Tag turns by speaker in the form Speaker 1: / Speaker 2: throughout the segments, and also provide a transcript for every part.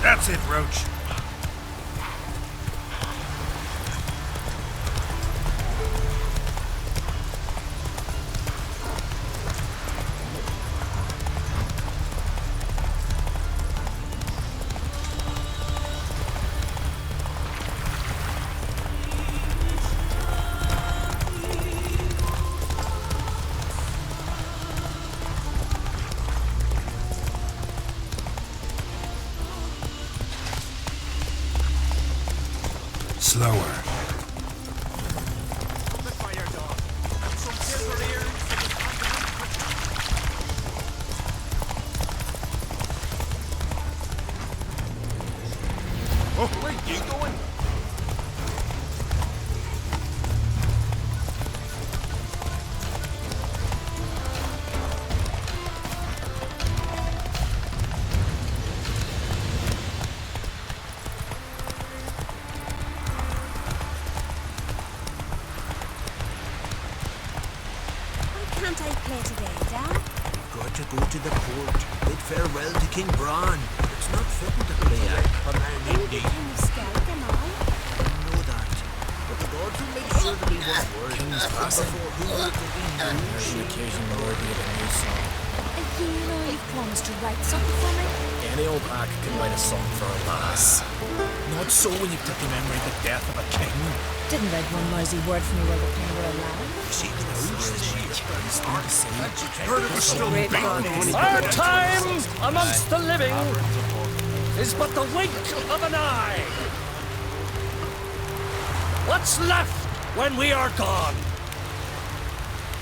Speaker 1: That's it, Roach. Slower.
Speaker 2: Oh, where you going?
Speaker 3: Can't I play today, Dad?
Speaker 4: Got to go to the court. Bid farewell to King Bran. It's not fitting to play a man indeed.
Speaker 3: Can you scout them all?
Speaker 4: I know that. But the gods will make sure to be one word.
Speaker 5: King's passing.
Speaker 4: Before who will be
Speaker 5: There's an occasion worthy of a new song.
Speaker 3: You know you've promised to write something for me.
Speaker 5: Any old hack can write a song for a lass. Not so when you take to memory the death of a king.
Speaker 3: Didn't read one lousy word from you while the king were alive.
Speaker 4: See the news this year.
Speaker 2: Heard it was still
Speaker 3: Great
Speaker 2: big.
Speaker 3: goddess.
Speaker 5: Our time amongst the living is but the wink of an eye. What's left when we are gone?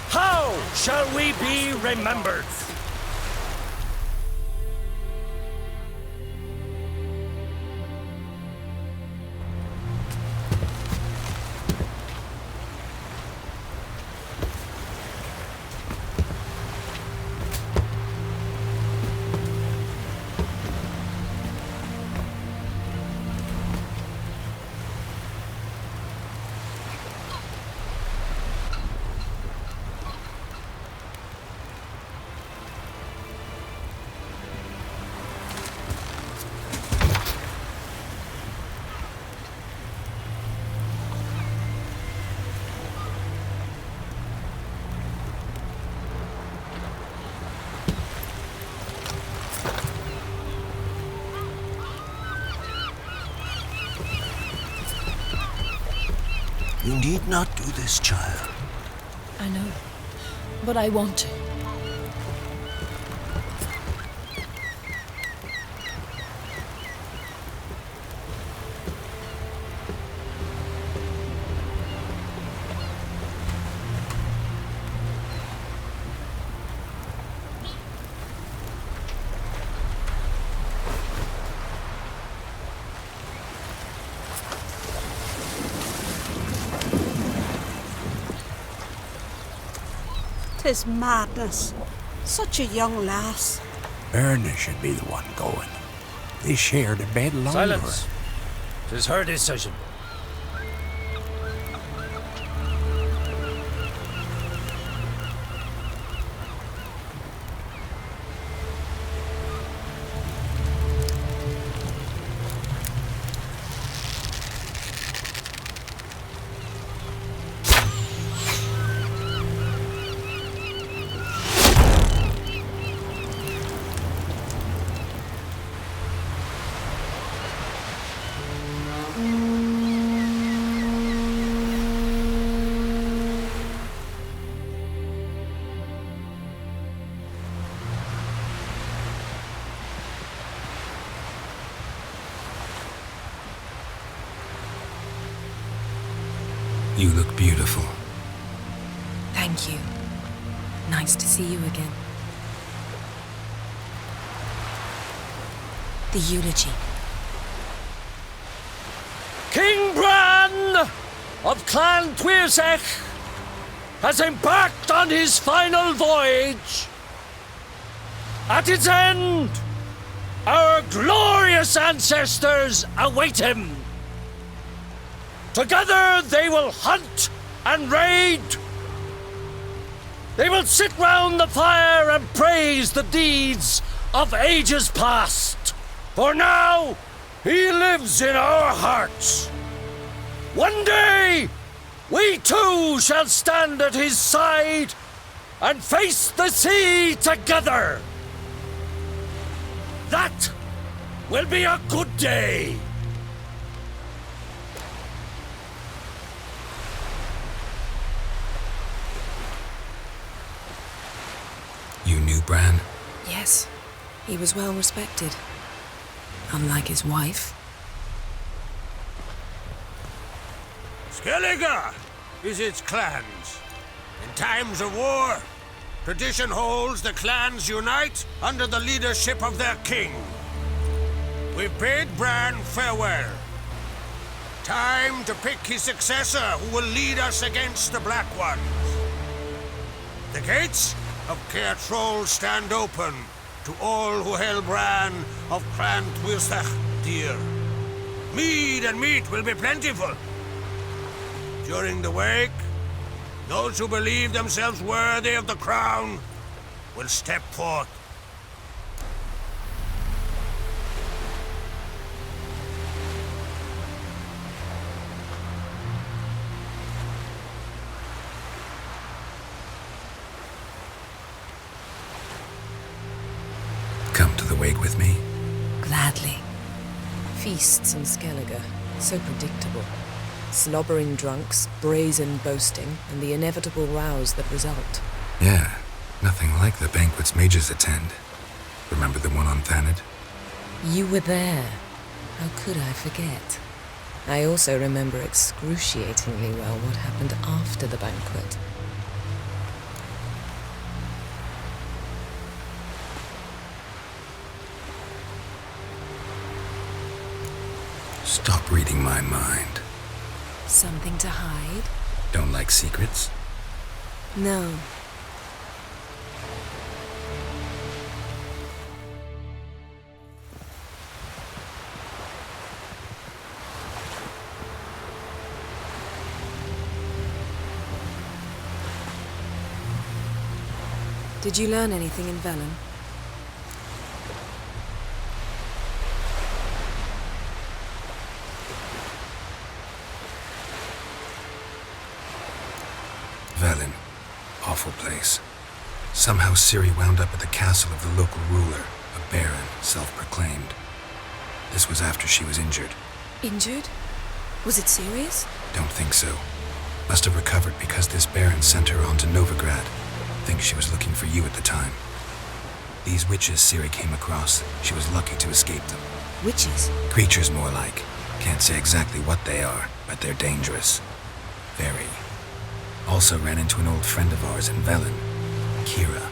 Speaker 5: How shall we be remembered?
Speaker 4: You need not do this, child.
Speaker 3: I know, but I want to.
Speaker 6: Tis madness. Such a young lass.
Speaker 1: Birna should be the one going. They shared a bed longer.
Speaker 5: Silence. 'Tis her decision.
Speaker 1: You look beautiful.
Speaker 3: Thank you. Nice to see you again. The eulogy.
Speaker 5: King Bran of Clan Tuirsech has embarked on his final voyage. At its end, our glorious ancestors await him. Together they will hunt and raid. They will sit round the fire and praise the deeds of ages past.
Speaker 7: For now, he lives in our hearts. One day, we too shall stand at his side and face the sea together. That will be a good day.
Speaker 1: You knew Bran?
Speaker 3: Yes, he was well respected. Unlike his wife.
Speaker 4: Skellige visits clans. In times of war, tradition holds the clans unite under the leadership of their king. We bid Bran farewell. Time to pick his successor who will lead us against the Black Ones. The gates of Kaer Trolde stand open to all who hail Bran of Clan Twilstach dear. Mead and meat will be plentiful. During the wake, those who believe themselves worthy of the crown will step forth.
Speaker 1: Come to the wake with me?
Speaker 3: Gladly.
Speaker 8: Feasts in Skellige, so predictable. Slobbering drunks, brazen boasting, and the inevitable rows that result.
Speaker 1: Yeah, nothing like the banquets mages attend. Remember the one on Thanedd?
Speaker 8: You were there. How could I forget? I also remember excruciatingly well what happened after the banquet.
Speaker 1: Stop reading my mind.
Speaker 3: Something to hide?
Speaker 1: Don't like secrets?
Speaker 3: No. Did you learn anything in Velen?
Speaker 1: Velen. Awful place. Somehow Ciri wound up at the castle of the local ruler, a baron, self-proclaimed. This was after she was injured.
Speaker 3: Injured? Was it serious?
Speaker 1: Don't think so. Must have recovered because this baron sent her on to Novigrad. Think she was looking for you at the time. These witches Ciri came across, she was lucky to escape them.
Speaker 3: Witches?
Speaker 1: Creatures more like. Can't say exactly what they are, but they're dangerous. Very. Also ran into an old friend of ours in Velen, Kira.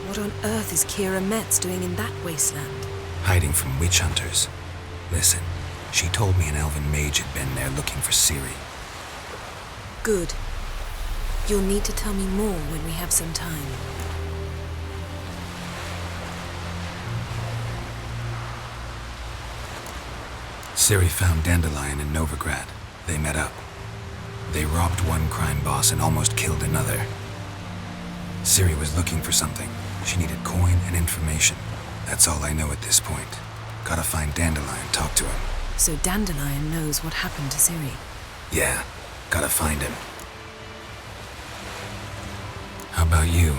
Speaker 3: What on earth is Kira Metz doing in that wasteland?
Speaker 1: Hiding from witch hunters. Listen, she told me an elven mage had been there looking for Ciri.
Speaker 3: Good. You'll need to tell me more when we have some time.
Speaker 1: Ciri found Dandelion in Novigrad. They met up. They robbed one crime boss and almost killed another. Ciri was looking for something. She needed coin and information. That's all I know at this point. Gotta find Dandelion, talk to him.
Speaker 3: So Dandelion knows what happened to Ciri?
Speaker 1: Yeah, gotta find him. How about you?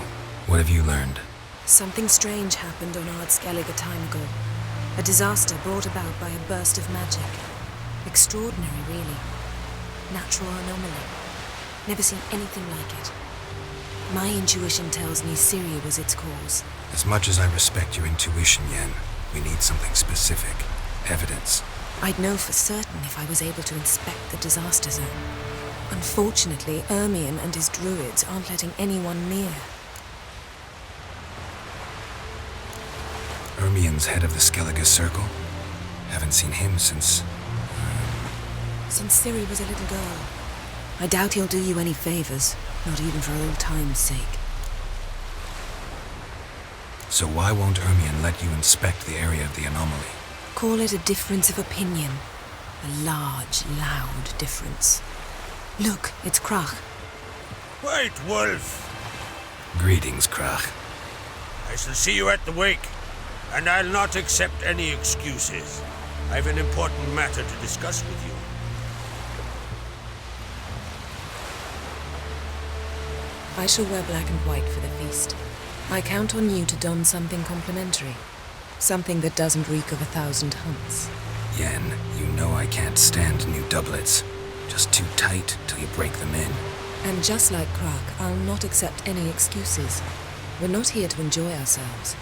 Speaker 1: What have you learned?
Speaker 3: Something strange happened on Ard Skellige a time ago. A disaster brought about by a burst of magic. Extraordinary, really. Natural anomaly. Never seen anything like it. My intuition tells me Ciri was its cause.
Speaker 1: As much as I respect your intuition, Yen, we need something specific. Evidence.
Speaker 3: I'd know for certain if I was able to inspect the disaster zone. Unfortunately, Ermion and his druids aren't letting anyone near.
Speaker 1: Ermion's head of the Skellige Circle? Haven't seen him since...
Speaker 3: Since Ciri was a little girl. I doubt he'll do you any favors, not even for old time's sake.
Speaker 1: So why won't Ermion let you inspect the area of the anomaly?
Speaker 3: Call it a difference of opinion. A large, loud difference. Look, it's Crach.
Speaker 4: White Wolf!
Speaker 1: Greetings, Krach.
Speaker 4: I shall see you at the wake. and I'll not accept any excuses. I've an important matter to discuss with you.
Speaker 8: I shall wear black and white for the feast. I count on you to don something complimentary. Something that doesn't reek of 1,000 hunts.
Speaker 1: Yen, you know I can't stand new doublets. Just too tight till you break them in.
Speaker 8: And just like Krak, I'll not accept any excuses. We're not here to enjoy ourselves.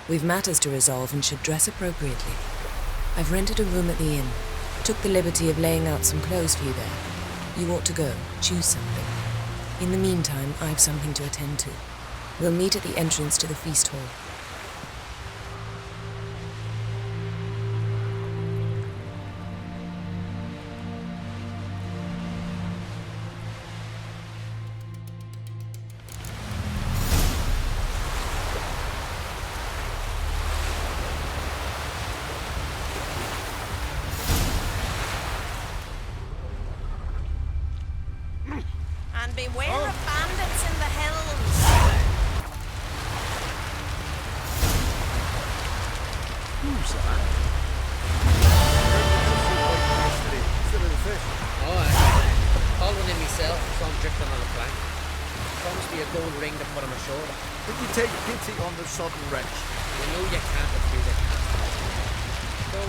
Speaker 8: We've matters to resolve and should dress appropriately. I've rented a room at the inn. Took the liberty of laying out some clothes for you there. You ought to go. Choose something. In the meantime, I've something to attend to. We'll meet at the entrance to the feast hall.
Speaker 6: And beware of bandits in the hills.
Speaker 2: Who's that?
Speaker 5: Oh, I called one in myself, saw him drifting on a plank. Promised me a gold ring to put on my shoulder.
Speaker 2: Did you take pity on the sudden wretch?
Speaker 5: You know you can't refuse a cast. So,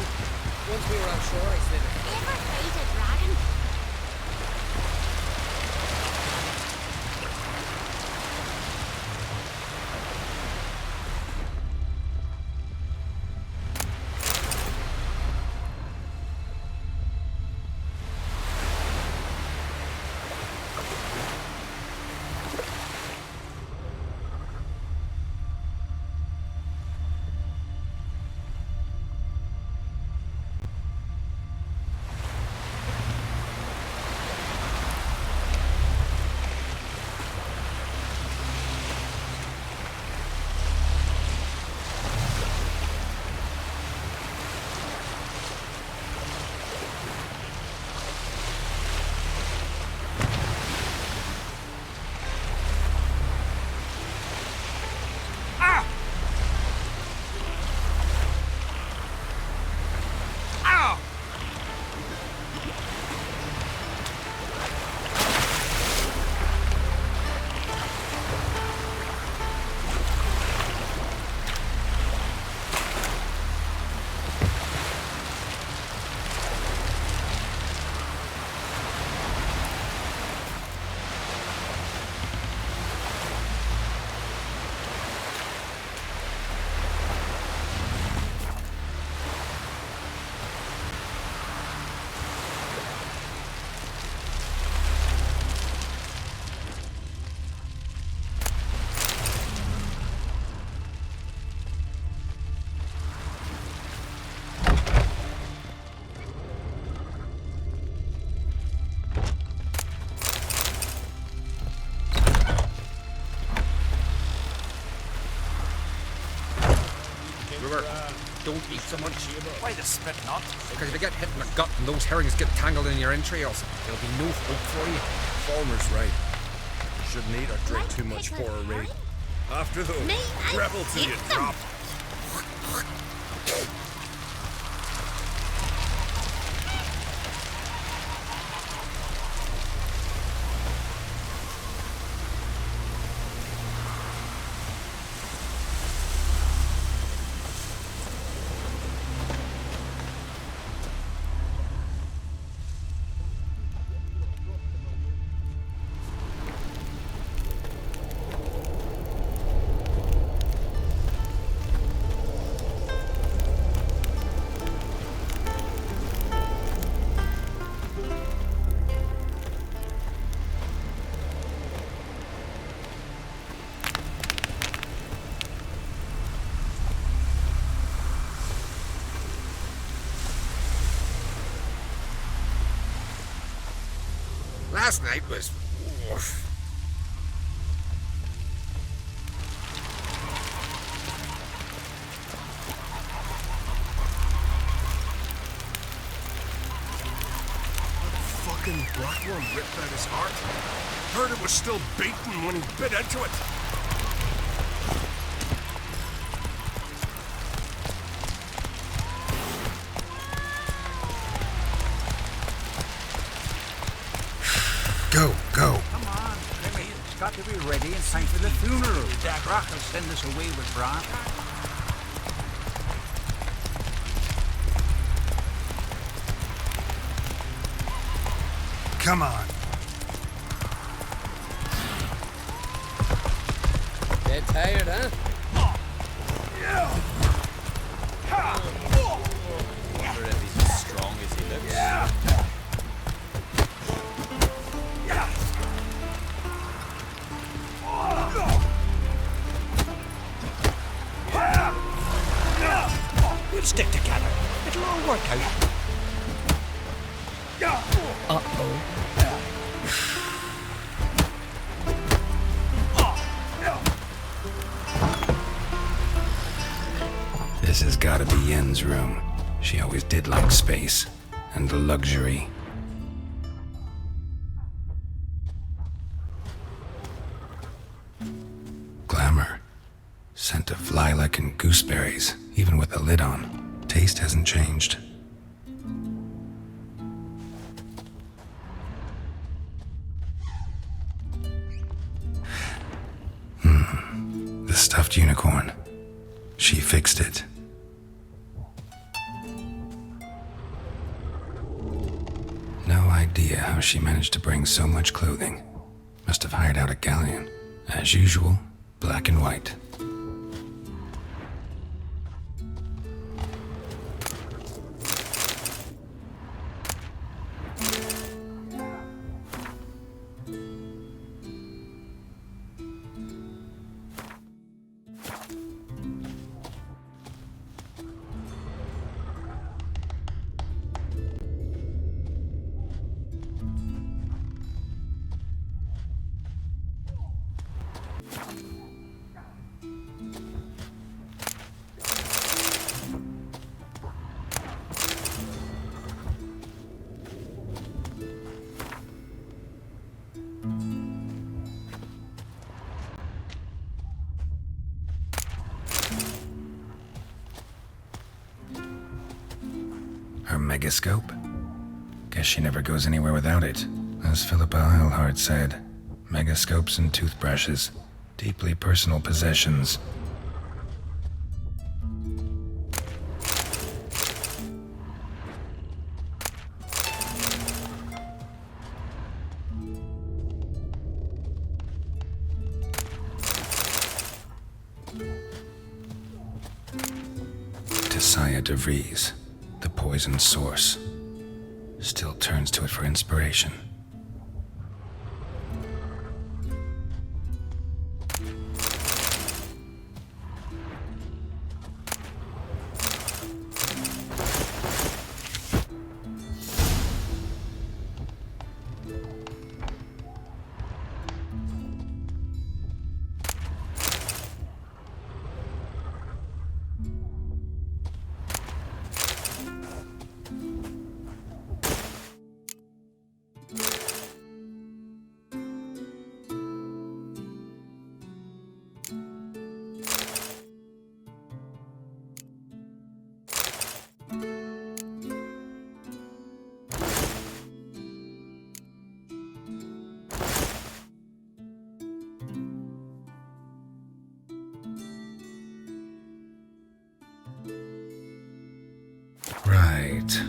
Speaker 5: once we were offshore, I slid it.
Speaker 6: Ever hate a dragon?
Speaker 9: Don't eat so much.
Speaker 2: Why the spit not?
Speaker 9: Because if you get hit in the gut and those herrings get tangled in your entrails, there'll be no hope for you.
Speaker 2: Falmer's right. Shouldn't eat or drink too much for a raid. After those, rebel till you drop.
Speaker 9: Last night was...
Speaker 2: Fucking blackworm ripped out his heart. Heard it was still beating when he bit into it.
Speaker 1: Go, go.
Speaker 10: Come on, Jimmy. It's got to be ready in time for the funeral. Rock will send us away with Bran.
Speaker 1: Come on.
Speaker 5: Dead tired, huh?
Speaker 11: Wonder if he's as strong as he looks.
Speaker 10: We'll stick together. It'll all work out.
Speaker 8: Uh-oh.
Speaker 1: This has gotta be Yen's room. She always did like space and luxury. Glamour. Scent of lilac and gooseberries, even with the lid on. Taste hasn't changed. The stuffed unicorn. She fixed it. No idea how she managed to bring so much clothing. Must have hired out a galleon. As usual, black and white. Her megascope? Guess she never goes anywhere without it. As Philippa Hjalmar said, megascopes and toothbrushes, deeply personal possessions. Tisaya de Vries, the poison source, still turns to it for inspiration. Right.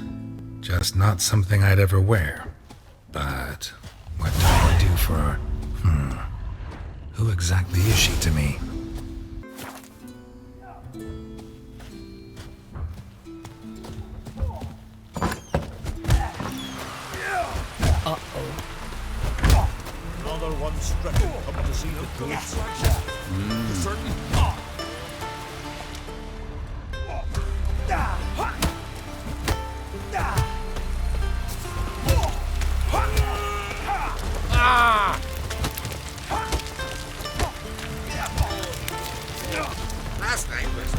Speaker 1: Just not something I'd ever wear. But what do I do for her? Who exactly is she to me?
Speaker 10: Another one stricken up to see the goods. Certainly.
Speaker 4: Last night was...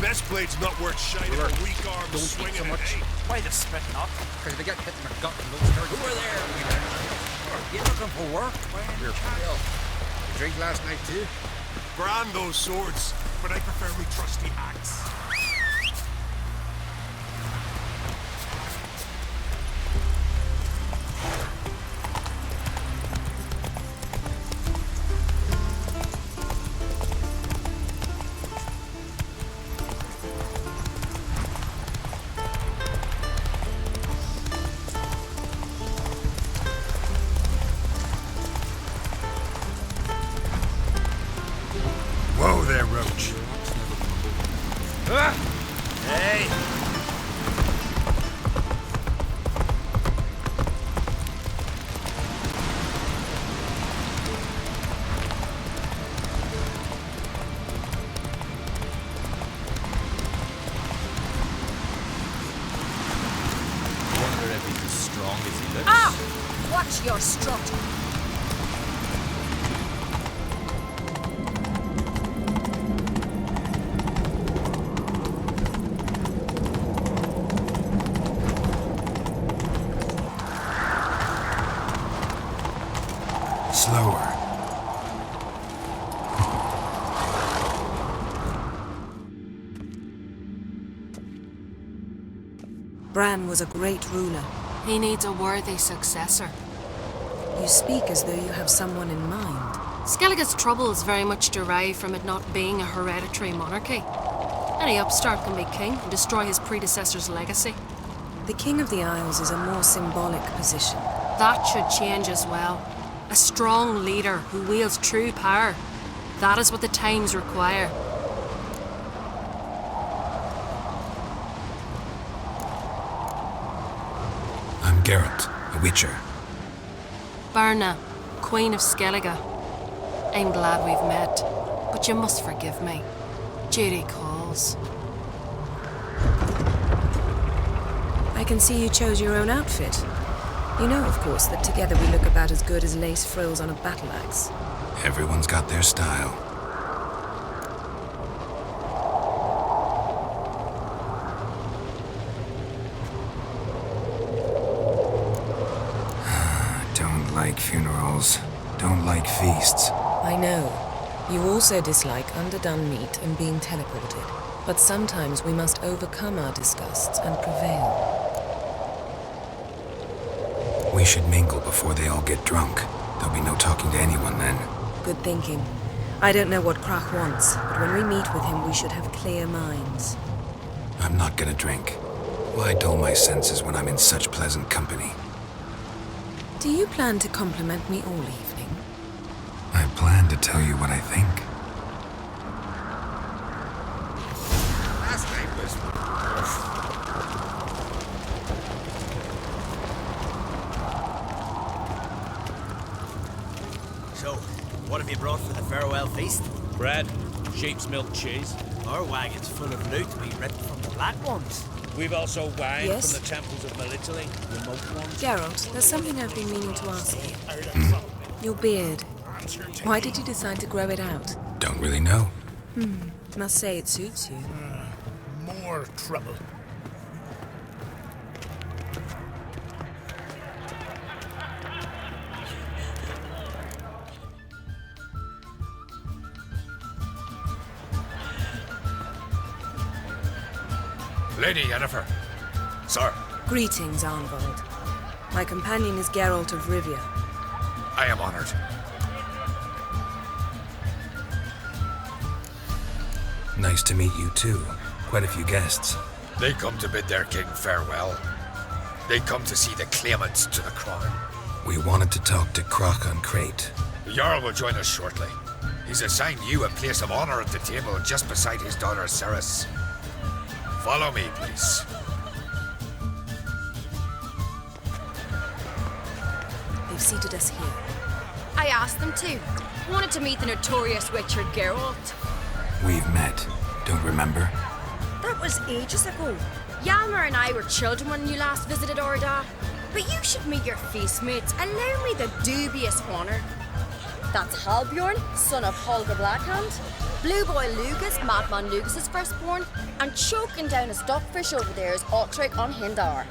Speaker 2: Best blade's not worth shining a weak arm
Speaker 9: Don't
Speaker 2: swinging
Speaker 9: eat so
Speaker 2: it,
Speaker 9: much.
Speaker 2: eh?
Speaker 10: Why the spit not?
Speaker 9: Because they get hit in the gut and those hurt.
Speaker 10: Who are there? You looking for work?
Speaker 9: Here, Bill. You drink last night too?
Speaker 2: Brand those swords, but I prefer me trusty axe.
Speaker 4: way.
Speaker 11: Wonder if he's as strong as he looks.
Speaker 6: Ah! Watch your strut.
Speaker 1: Slower.
Speaker 3: Bran was a great ruler.
Speaker 12: He needs a worthy successor.
Speaker 3: You speak as though you have someone in mind.
Speaker 12: Skellige's troubles very much derive from it not being a hereditary monarchy. Any upstart can be king and destroy his predecessor's legacy.
Speaker 3: The King of the Isles is a more symbolic position.
Speaker 12: That should change as well. A strong leader who wields true power. That is what the times require.
Speaker 1: I'm Geralt, a witcher.
Speaker 12: Birna, Queen of Skellige. I'm glad we've met, but you must forgive me. Duty calls.
Speaker 3: I can see you chose your own outfit. You know, of course, that together we look about as good as lace frills on a battle axe.
Speaker 1: Everyone's got their style. Don't like funerals. Don't like feasts.
Speaker 8: I know. You also dislike underdone meat and being teleported. But sometimes we must overcome our disgusts and prevail.
Speaker 1: We should mingle before they all get drunk. There'll be no talking to anyone then.
Speaker 3: Good thinking. I don't know what Crach wants, but when we meet with him, we should have clear minds.
Speaker 1: I'm not gonna drink. Why dull my senses when I'm in such pleasant company?
Speaker 3: Do you plan to compliment me all evening?
Speaker 1: I plan to tell you what I think.
Speaker 4: Last night was...
Speaker 5: So, what have you brought for the farewell feast?
Speaker 10: Bread, sheep's milk cheese.
Speaker 5: Our wagon's full of loot we ripped from the Black Ones.
Speaker 10: We've also wine
Speaker 3: Yes?
Speaker 10: from the temples of Melitele, remote ones.
Speaker 3: Geralt, there's something I've been meaning to ask you. Your beard. Why did you decide to grow it out?
Speaker 1: Don't really know.
Speaker 3: Must say it suits you.
Speaker 10: More trouble.
Speaker 9: Lady Yennefer. Sir,
Speaker 3: Greetings, Arnvald. My companion is Geralt of Rivia.
Speaker 9: I am honored.
Speaker 1: Nice to meet you too. Quite a few guests.
Speaker 9: They come to bid their king farewell. They come to see the claimants to the crown.
Speaker 1: We wanted to talk to Cerys and Craite.
Speaker 9: The Jarl will join us shortly. He's assigned you a place of honor at the table just beside his daughter Cerys. Follow me, please.
Speaker 3: They've seated us here.
Speaker 6: I asked them to. Wanted to meet the notorious witcher Geralt.
Speaker 1: We've met. Don't remember?
Speaker 6: That was ages ago. Hjalmar and I were children when you last visited Orda. But you should meet your feast mates. Allow me the dubious honour. That's Halbjorn, son of Holger Blackhand. Blue Boy Lugas, Madman Lugas' firstborn. And choking down a stockfish over there is Otric on Hindar.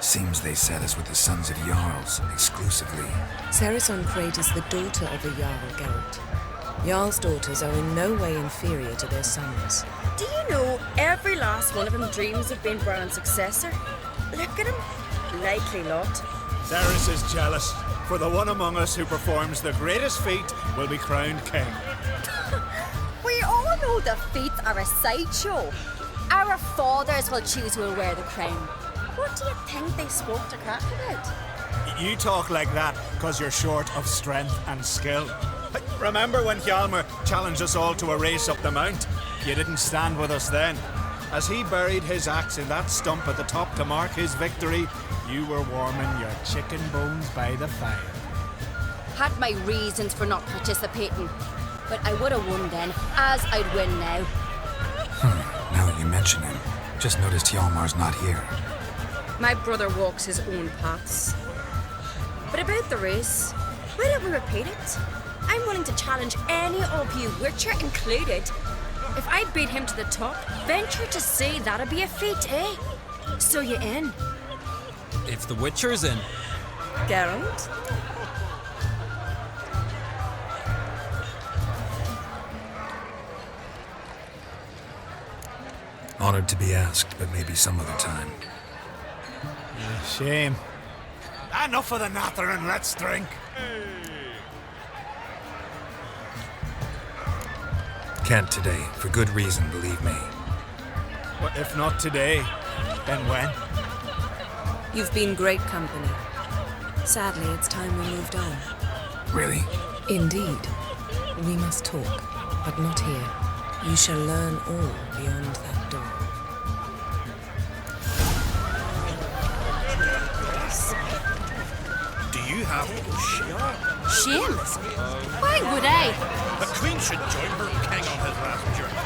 Speaker 1: Seems they set us with the sons of Jarls, exclusively.
Speaker 8: Cerys and Craite is the daughter of a Jarl, Geralt. Jarl's daughters are in no way inferior to their sons.
Speaker 6: Do you know every last one of them dreams of being Bran's successor? Look at him. Likely lot.
Speaker 10: Cerys is jealous. for the one among us who performs the greatest feat will be crowned king.
Speaker 6: We all know the feats are a sideshow. Our fathers will choose who will wear the crown. What do you think they spoke to Craite about?
Speaker 10: You talk like that because you're short of strength and skill. Remember when Hjalmar challenged us all to a race up the mount? You didn't stand with us then. As he buried his axe in that stump at the top to mark his victory, you were warming your chicken bones by the fire.
Speaker 6: Had my reasons for not participating, but I would have won then, as I'd win now.
Speaker 1: Now that you mention him, just noticed Hjalmar's not here.
Speaker 6: My brother walks his own paths. But about the race, why don't we repeat it? I'm willing to challenge any of you, Witcher included. If I beat him to the top, venture to say that'd be a feat, eh? So you in?
Speaker 11: If the Witcher's in.
Speaker 3: Geralt?
Speaker 1: Honored to be asked, but maybe some other time.
Speaker 10: Shame. Enough of the nattering, let's drink.
Speaker 1: Can't today, for good reason, believe me.
Speaker 10: But if not today, then when?
Speaker 3: You've been great company. Sadly, it's time we moved on.
Speaker 1: Really?
Speaker 8: Indeed. We must talk, but not here. You shall learn all beyond that door.
Speaker 2: Do you have no shame?
Speaker 12: Shame? Why would I?
Speaker 2: The Queen should join her king on his last journey.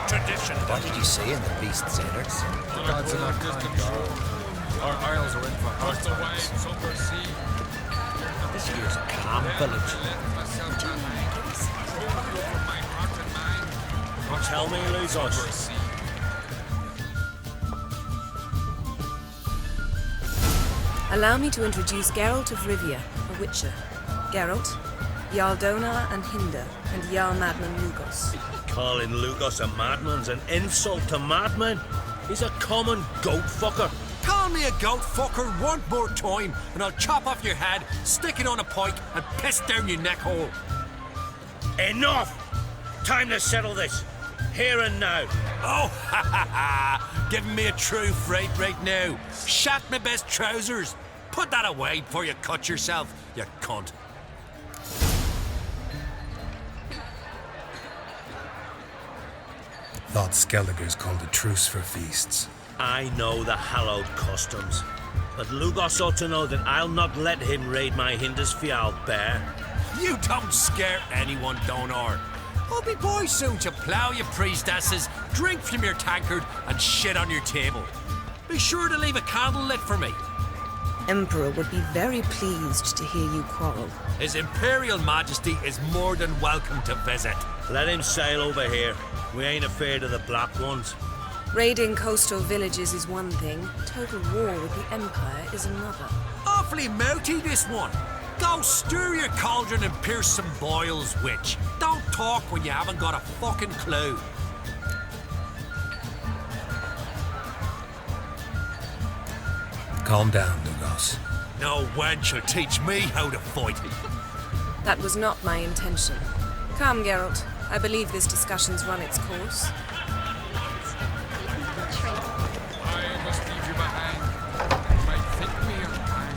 Speaker 2: Tradition.
Speaker 13: What did you say in the beast sailors?
Speaker 9: The gods are not kind, Jarl. Our isles are in for hard times.
Speaker 13: This here's a calm village.
Speaker 7: Tell me, lose us.
Speaker 3: Allow me to introduce Geralt of Rivia, a Witcher. Geralt, Jarl Dona and Hinder, and Jarl Madman Lugos.
Speaker 7: Calling Lugos a madman's an insult to madmen. He's a common goat fucker.
Speaker 4: Call me a goat fucker one more time, and I'll chop off your head, stick it on a pike, and piss down your neck hole.
Speaker 7: Enough! Time to settle this. Here and now.
Speaker 4: Oh, ha ha ha! Giving me a true fright right now. Shat my best trousers. Put that away before you cut yourself, you cunt.
Speaker 1: Thought Skelliger's called a truce for feasts.
Speaker 7: I know the hallowed customs, but Lugos ought to know that I'll not let him raid my Hindisfial bear.
Speaker 4: You don't scare anyone, Donar. I'll be boys soon to plough your priestesses, drink from your tankard, and shit on your table. Be sure to leave a candle lit for me.
Speaker 3: Emperor would be very pleased to hear you quarrel.
Speaker 4: His Imperial Majesty is more than welcome to visit.
Speaker 7: Let him sail over here. We ain't afraid of the Black Ones.
Speaker 3: Raiding coastal villages is one thing. Total war with the Empire is another.
Speaker 4: Awfully mouty, this one. Go stir your cauldron and pierce some boils, witch. Don't talk when you haven't got a fucking clue.
Speaker 1: Calm down, Lugos.
Speaker 4: No wench will teach me how to fight.
Speaker 3: That was not my intention. Come, Geralt. I believe this discussion's run its course.
Speaker 9: I must leave you behind. You might think me unkind.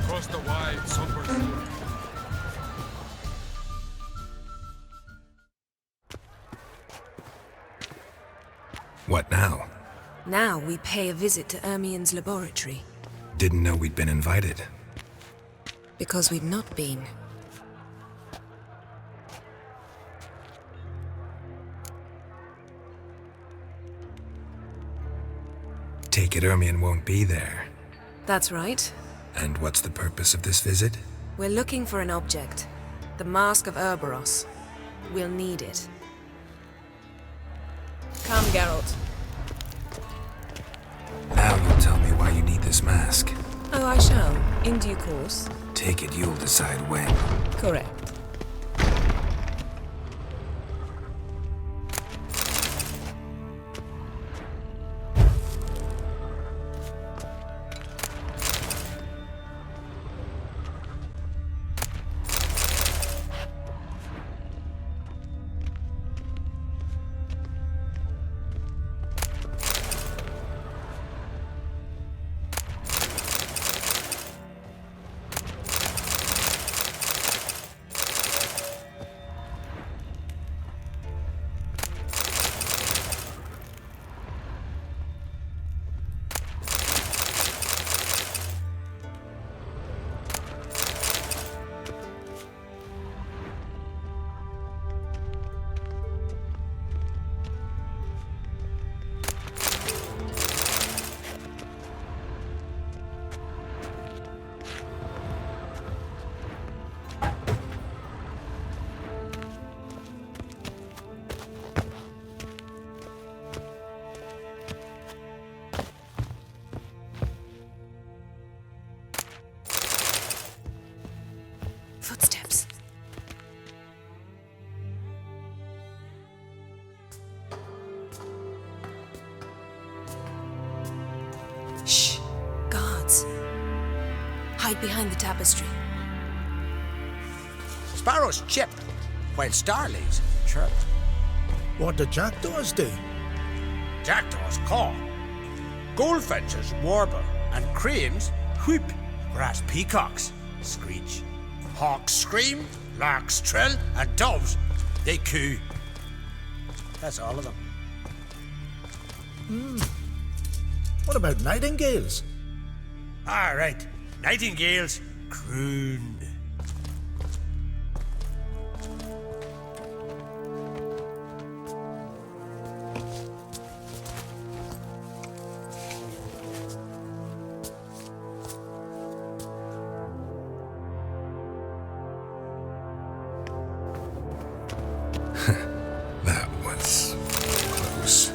Speaker 9: Across the wide somber sea.
Speaker 1: What now?
Speaker 3: Now we pay a visit to Ermien's laboratory.
Speaker 1: Didn't know we'd been invited.
Speaker 8: Because we've not been.
Speaker 1: Take it Ermien won't be there.
Speaker 3: That's right.
Speaker 1: And what's the purpose of this visit?
Speaker 3: We're looking for an object. The Mask of Urboros. We'll need it. Come, Geralt.
Speaker 1: Now you'll tell me why you need this mask.
Speaker 3: Oh, I shall. In due course.
Speaker 1: Take it you'll decide when.
Speaker 3: Correct. hide behind the tapestry.
Speaker 4: Sparrows chip, while starlings chirp.
Speaker 14: What do jackdaws do?
Speaker 4: Jackdaws caw. Goldfinches warble, and cranes whoop, whereas peacocks screech. Hawks scream, larks trill, and doves, they coo. That's all of them.
Speaker 14: What about nightingales?
Speaker 4: Ah, right. Nightingales croon.
Speaker 1: That was close.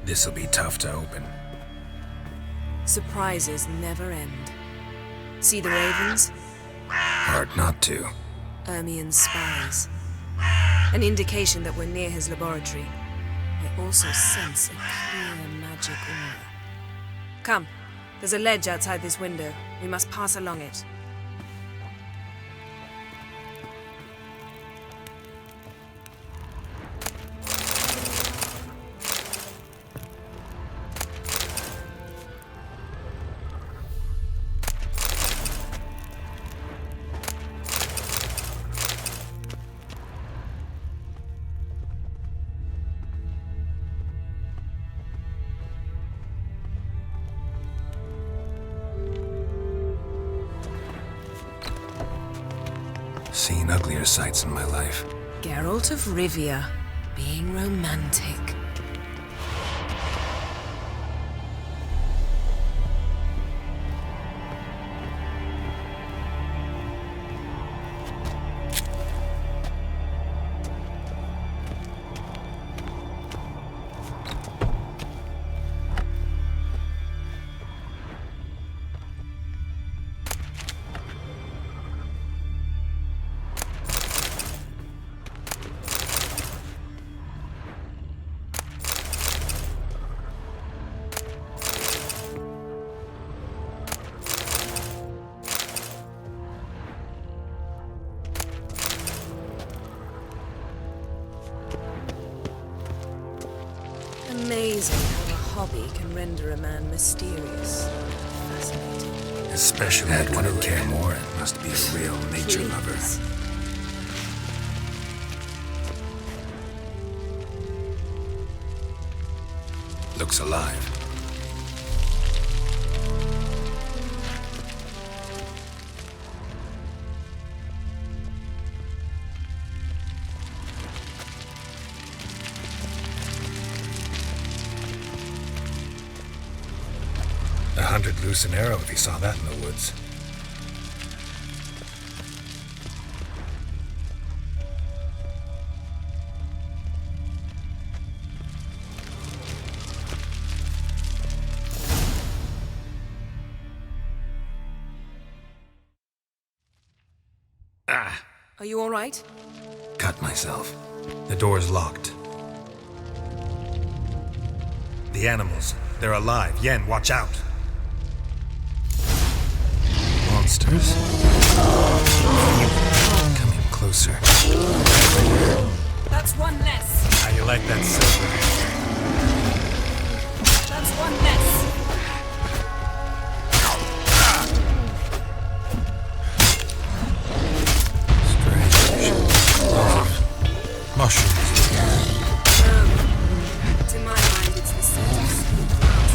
Speaker 1: This'll be tough to open.
Speaker 3: Surprises never end. See the ravens?
Speaker 1: Hard not to.
Speaker 3: Ermien's spies. An indication that we're near his laboratory. I also sense a clear magic aura. Come, there's a ledge outside this window. We must pass along it.
Speaker 1: Seen uglier sights in my life.
Speaker 3: Geralt of Rivia, being romantic. Amazing how a hobby can render a man mysterious. Fascinating.
Speaker 1: Especially that one at Kaer Trolde must be a real nature lover. Looks alive. Hunted loose an arrow if he saw that in the woods. Ah!
Speaker 3: Are you all right?
Speaker 1: Cut myself. The door's locked. The animals, they're alive. Yen, watch out! Monsters? Coming closer.
Speaker 3: That's one less.
Speaker 1: How you like that silver?
Speaker 3: That's one less.
Speaker 1: Strange. Mushrooms.
Speaker 3: To my mind, it's the scent of sweet grass.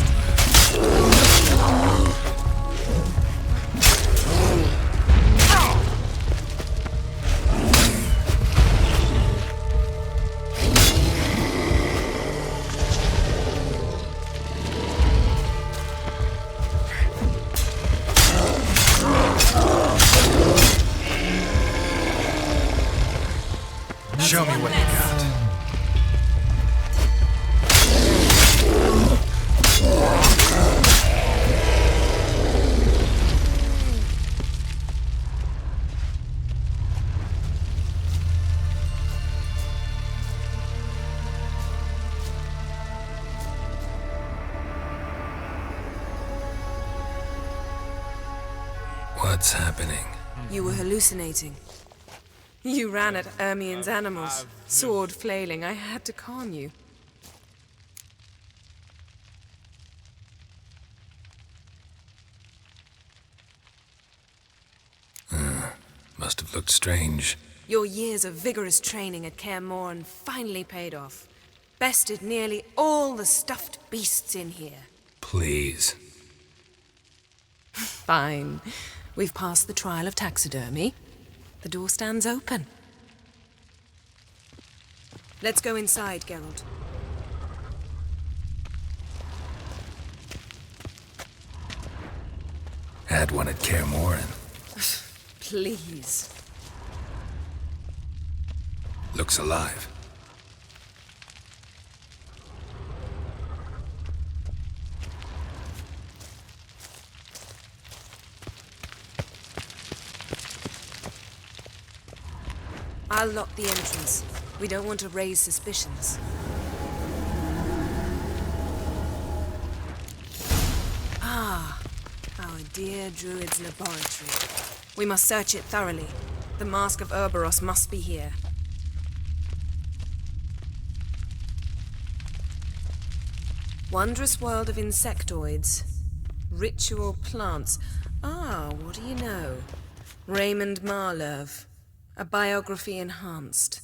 Speaker 9: Show me what you got.
Speaker 1: What's happening?
Speaker 3: You were hallucinating. You ran at Ermien's animals, sword flailing. I had to calm you.
Speaker 1: Must have looked strange.
Speaker 3: Your years of vigorous training at Kaer Trolde finally paid off. Bested nearly all the stuffed beasts in here.
Speaker 1: Please.
Speaker 3: Fine. We've passed the trial of taxidermy. The door stands open. Let's go inside, Geralt.
Speaker 1: Had one at Kaer Trolde.
Speaker 3: Please.
Speaker 1: Looks alive.
Speaker 3: I'll lock the entrance. We don't want to raise suspicions. Ah, our dear druid's laboratory. We must search it thoroughly. The Mask of Ouroboros must be here. Wondrous world of insectoids. Ritual plants. Ah, what do you know? Raymond Marlev. A biography enhanced.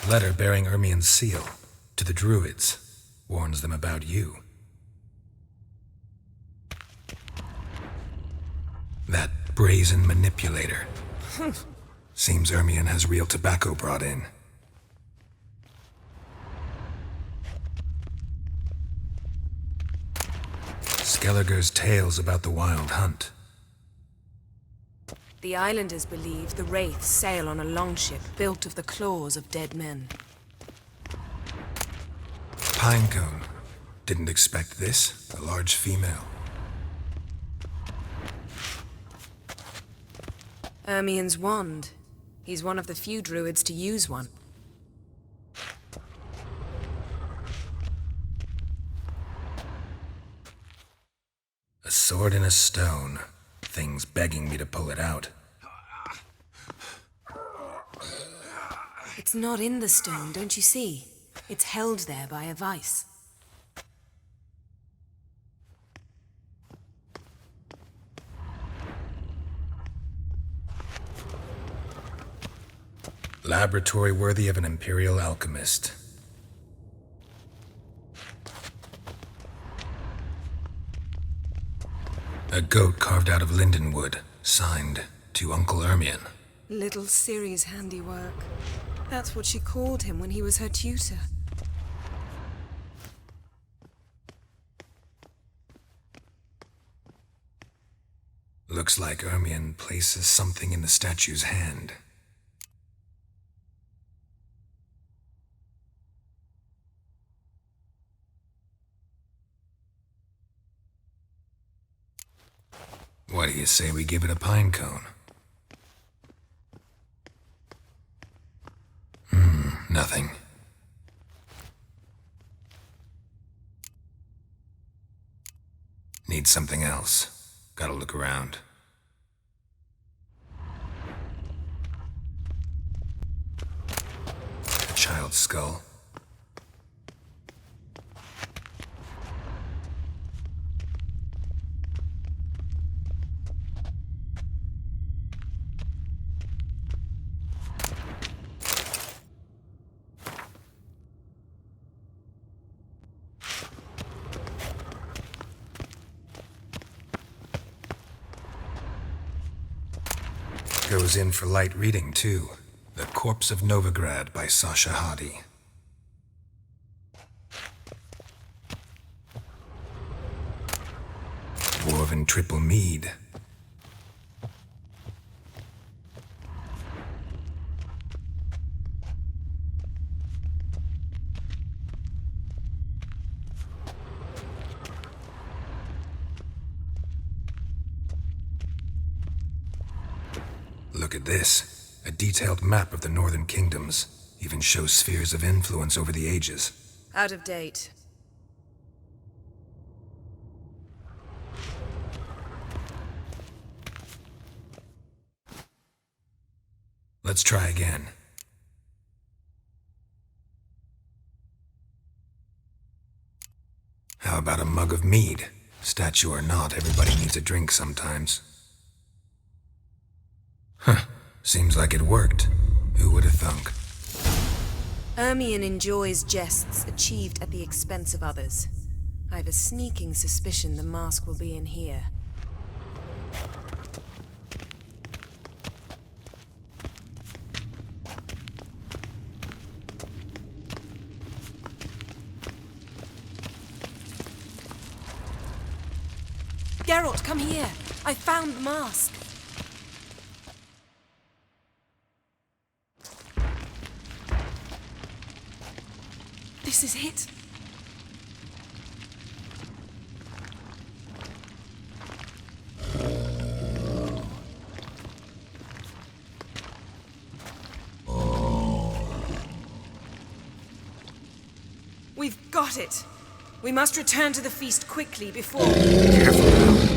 Speaker 1: Letter bearing Ermien's seal. To the druids. Warns them about you. That brazen manipulator. Seems Ermien has real tobacco brought in. Skelliger's tales about the wild hunt.
Speaker 3: The islanders believe the wraiths sail on a longship built of the claws of dead men.
Speaker 1: Pinecone. Didn't expect this. A large female.
Speaker 3: Ermien's wand. He's one of the few druids to use one.
Speaker 1: A sword in a stone. Thing's begging me to pull it out.
Speaker 3: It's not in the stone, don't you see? It's held there by a vice.
Speaker 1: Laboratory worthy of an Imperial alchemist. A goat carved out of lindenwood, signed to Uncle Ermien.
Speaker 3: Little Cerys' handiwork. That's what she called him when he was her tutor.
Speaker 1: Looks like Ermien places something in the statue's hand. What do you say we give it a pine cone? Nothing. Need something else. Gotta look around. A child's skull. Goes in for light reading, too. The Corpse of Novigrad by Sasha Hadi. Dwarven triple mead. Look at this. A detailed map of the northern kingdoms. Even shows spheres of influence over the ages.
Speaker 3: Out of date.
Speaker 1: Let's try again. How about a mug of mead? Statue or not, everybody needs a drink sometimes. Huh. Seems like it worked. Who would have thunk?
Speaker 3: Ermion enjoys jests achieved at the expense of others. I have a sneaking suspicion the mask will be in here. Geralt, come here! I found the mask! This is it! We've got it! We must return to the feast quickly before...
Speaker 1: Careful now.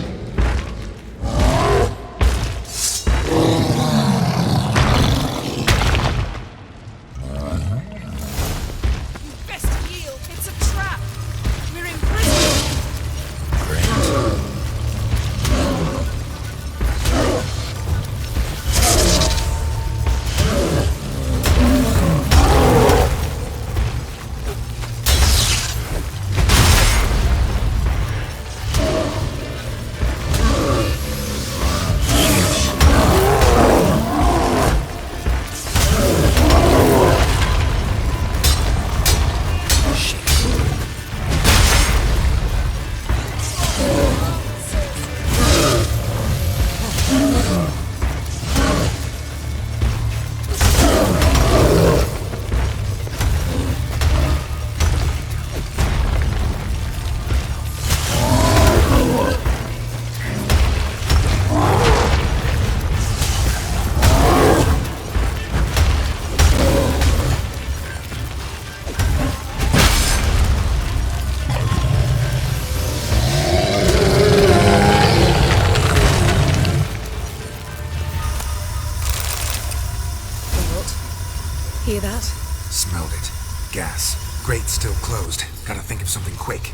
Speaker 3: Hear that?
Speaker 1: Smelled it. Gas. Grate's still closed. Gotta think of something quick.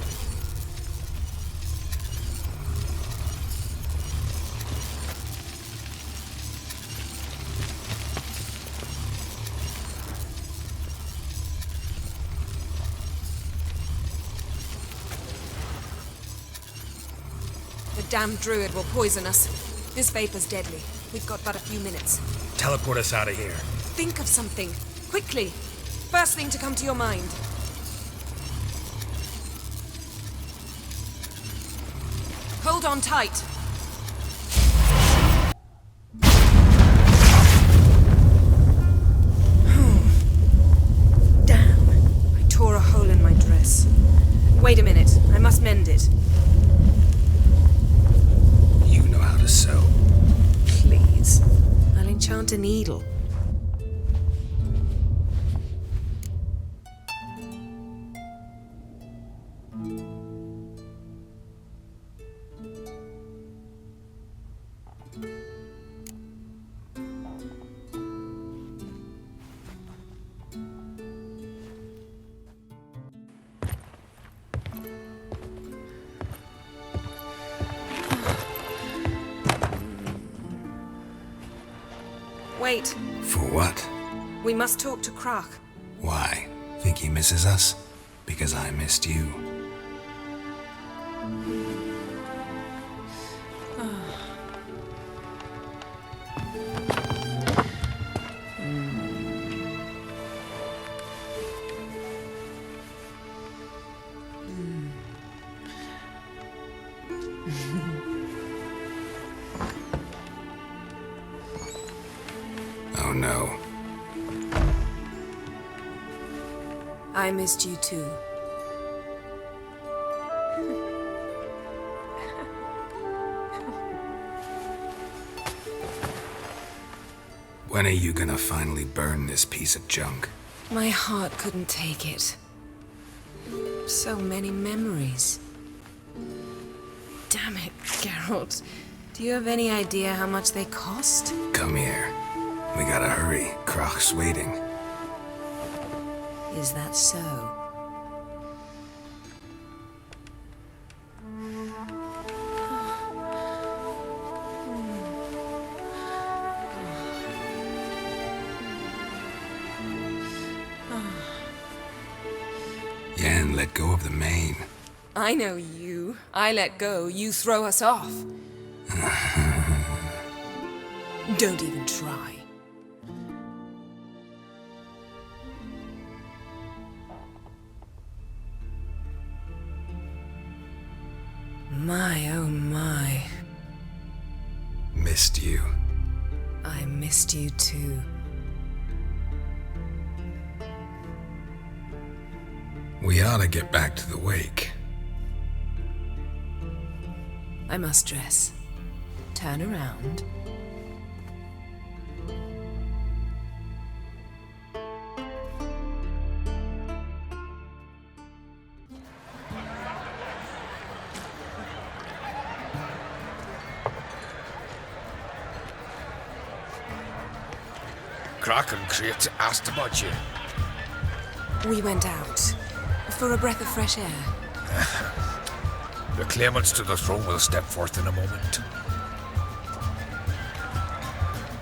Speaker 3: The damned druid will poison us. This vapor's deadly. We've got but a few minutes.
Speaker 11: Teleport us out of here.
Speaker 3: Think of something. Quickly. First thing to come to your mind. Hold on tight. Damn. I tore a hole in my dress. Wait a minute. I must mend it.
Speaker 1: You know how to sew.
Speaker 3: Please. I'll enchant a needle. Wait.
Speaker 1: For what?
Speaker 3: We must talk to Craite.
Speaker 1: Why? Think he misses us? Because I missed you. Oh no.
Speaker 3: I missed you too.
Speaker 1: When are you gonna finally burn this piece of junk?
Speaker 8: My heart couldn't take it. So many memories. Damn it, Geralt. Do you have any idea how much they cost?
Speaker 1: Come here. We gotta hurry. Croc's waiting.
Speaker 8: Is that so?
Speaker 1: Yen, let go of the mane.
Speaker 8: I know you. I let go, you throw us off. Don't even try. My, oh my.
Speaker 1: Missed you.
Speaker 8: I missed you too.
Speaker 1: We ought to get back to the wake.
Speaker 8: I must dress. Turn around.
Speaker 9: Kaer and Craite asked about you.
Speaker 8: We went out. For a breath of fresh air.
Speaker 9: The claimants to the throne will step forth in a moment.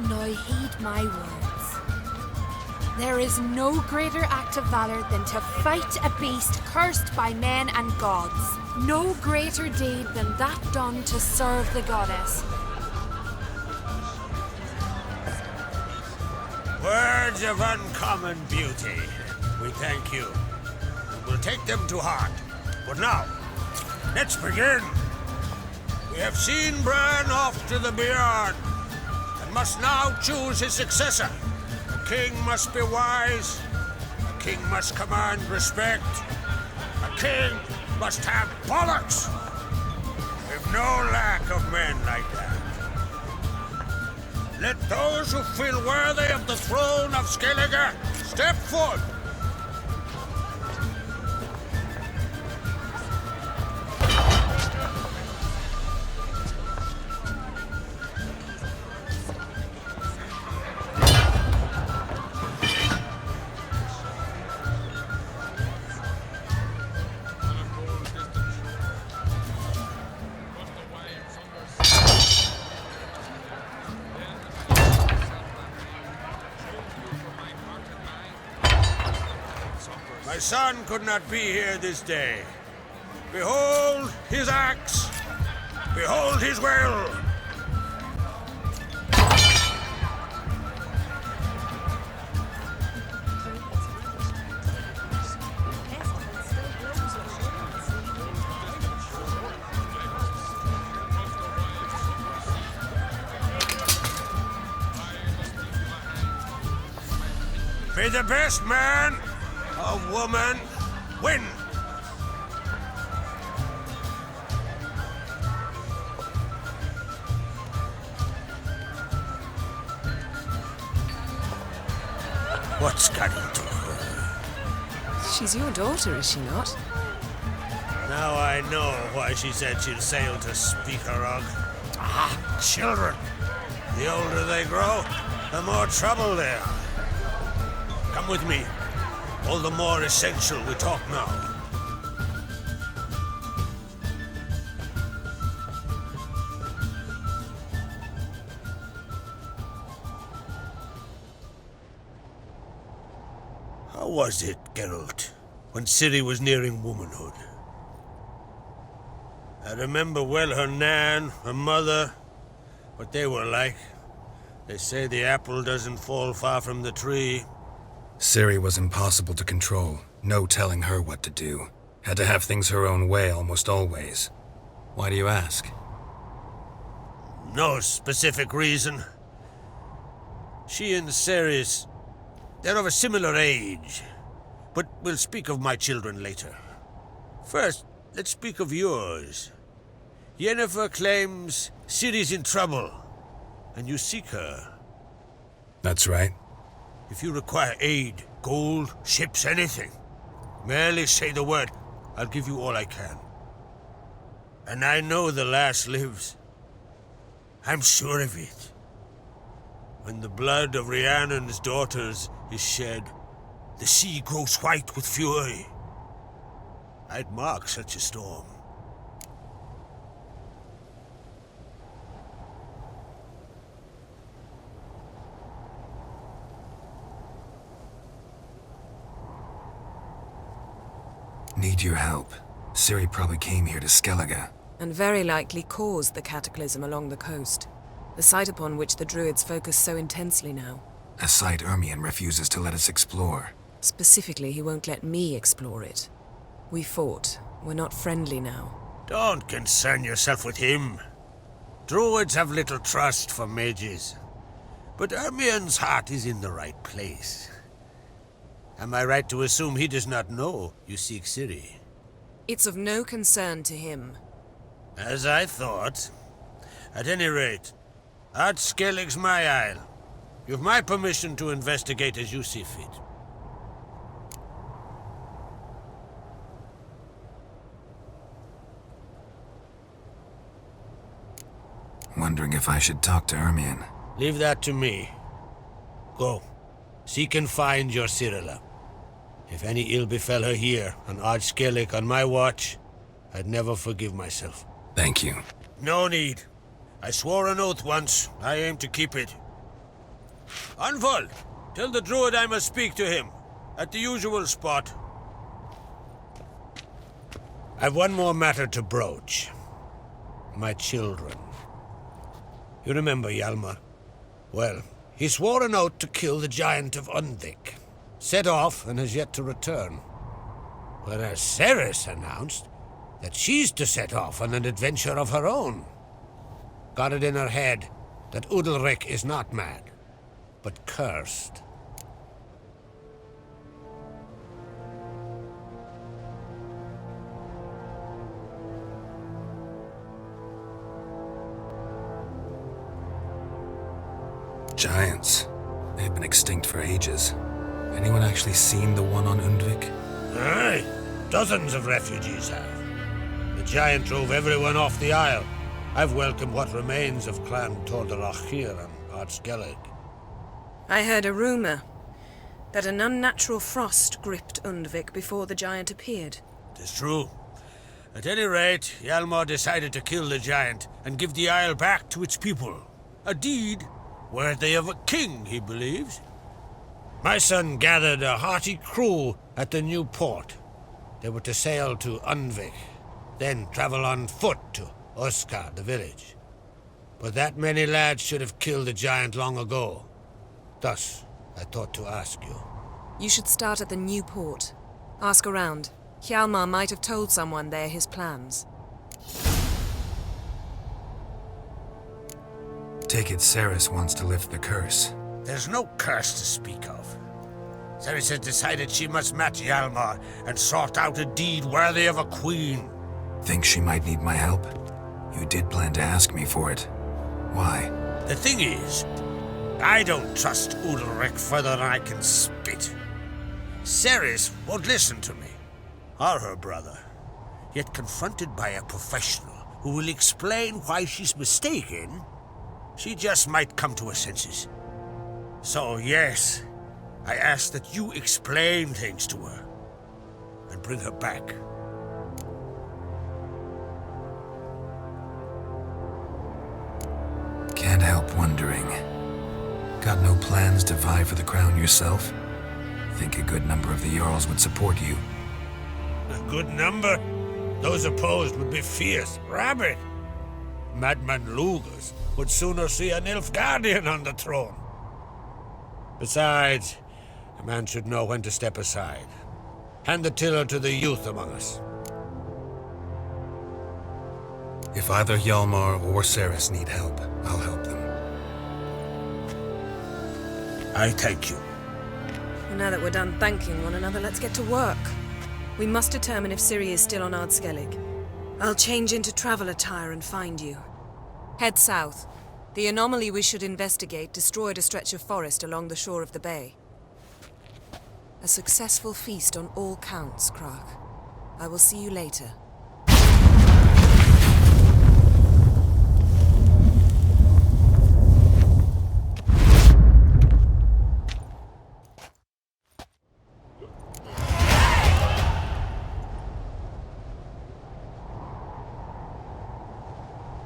Speaker 15: Now heed my words. There is no greater act of valor than to fight a beast cursed by men and gods. No greater deed than that done to serve the goddess.
Speaker 4: Words of uncommon beauty. We thank you. We'll take them to heart. But now, let's begin. We have seen Bran off to the beyond, and must now choose his successor. A king must be wise. A king must command respect. A king must have bollocks. We've no lack of men like that. Let those who feel worthy of the throne of Skellige step forth. My son could not be here this day. Behold his axe. Behold his will. May the best man or woman win. What's got into her?
Speaker 8: She's your daughter, is she not?
Speaker 4: Now I know why she said she'd sail to Speakerog. Ah, children. The older they grow, the more trouble they are. Come with me. All the more essential we talk now. How was it, Geralt, when Ciri was nearing womanhood? I remember well her nan, her mother, what they were like. They say the apple doesn't fall far from the tree.
Speaker 1: Ciri was impossible to control. No telling her what to do. Had to have things her own way almost always. Why do you ask?
Speaker 4: No specific reason. She and Cerys, they're of a similar age. But we'll speak of my children later. First, let's speak of yours. Yennefer claims Ciri's in trouble, and you seek her.
Speaker 1: That's right.
Speaker 4: If you require aid, gold, ships, anything, merely say the word. I'll give you all I can. And I know the lass lives. I'm sure of it. When the blood of Rhiannon's daughters is shed, the sea grows white with fury. I'd mark such a storm.
Speaker 1: Need your help. Ciri probably came here to Skellige.
Speaker 8: And very likely caused the cataclysm along the coast. The site upon which the Druids focus so intensely now.
Speaker 1: A site Ermion refuses to let us explore.
Speaker 8: Specifically, he won't let me explore it. We fought. We're not friendly now.
Speaker 4: Don't concern yourself with him. Druids have little trust for mages. But Ermion's heart is in the right place. Am I right to assume he does not know you seek Ciri?
Speaker 8: It's of no concern to him.
Speaker 4: As I thought. At any rate, Ard Skellig's my isle. You've my permission to investigate as you see fit.
Speaker 1: Wondering if I should talk to Ermion.
Speaker 4: Leave that to me. Go. Seek and find your Cirilla. If any ill befell her here, on Ard Skellig on my watch, I'd never forgive myself.
Speaker 1: Thank you.
Speaker 4: No need. I swore an oath once. I aim to keep it. Anvol, tell the druid I must speak to him. At the usual spot. I've one more matter to broach. My children. You remember Hjalmar? Well, he swore an oath to kill the giant of Undvik. Set off and has yet to return. Whereas Cerys announced that she's to set off on an adventure of her own. Got it in her head that Udalric is not mad, but cursed.
Speaker 1: Giants. They've been extinct for ages. Anyone actually seen the one on Undvik?
Speaker 4: Aye, dozens of refugees have. The giant drove everyone off the isle. I've welcomed what remains of Clan Trolde Harbor and Ard Skellig.
Speaker 8: I heard a rumor that an unnatural frost gripped Undvik before the giant appeared.
Speaker 4: Tis true. At any rate, Hjalmar decided to kill the giant and give the isle back to its people. A deed worthy of a king, he believes. My son gathered a hearty crew at the new port. They were to sail to Undvik, then travel on foot to Oskar, the village. But that many lads should have killed the giant long ago. Thus, I thought to ask you.
Speaker 8: You should start at the new port. Ask around. Hjalmar might have told someone there his plans.
Speaker 1: Take it Cerys wants to lift the curse.
Speaker 4: There's no curse to speak of. Cerys has decided she must match Hjalmar and sort out a deed worthy of a queen.
Speaker 1: Think she might need my help? You did plan to ask me for it. Why?
Speaker 4: The thing is, I don't trust Udalric further than I can spit. Cerys won't listen to me, or her brother. Yet confronted by a professional who will explain why she's mistaken, she just might come to her senses. So yes, I ask that you explain things to her and bring her back.
Speaker 1: Can't help wondering. Got no plans to vie for the crown yourself? Think a good number of the Jarls would support you.
Speaker 4: A good number? Those opposed would be fierce, rabid. Madman Lugas would sooner see an Nilfgaardian on the throne. Besides, a man should know when to step aside. Hand the tiller to the youth among us.
Speaker 1: If either Hjalmar or Cerys need help, I'll help them.
Speaker 4: I thank you.
Speaker 8: Well, now that we're done thanking one another, let's get to work. We must determine if Ciri is still on Ard Skellig. I'll change into travel attire and find you. Head south. The The anomaly we should investigate destroyed a stretch of forest along the shore of the bay. A successful feast on all counts, Krak. I will see you later.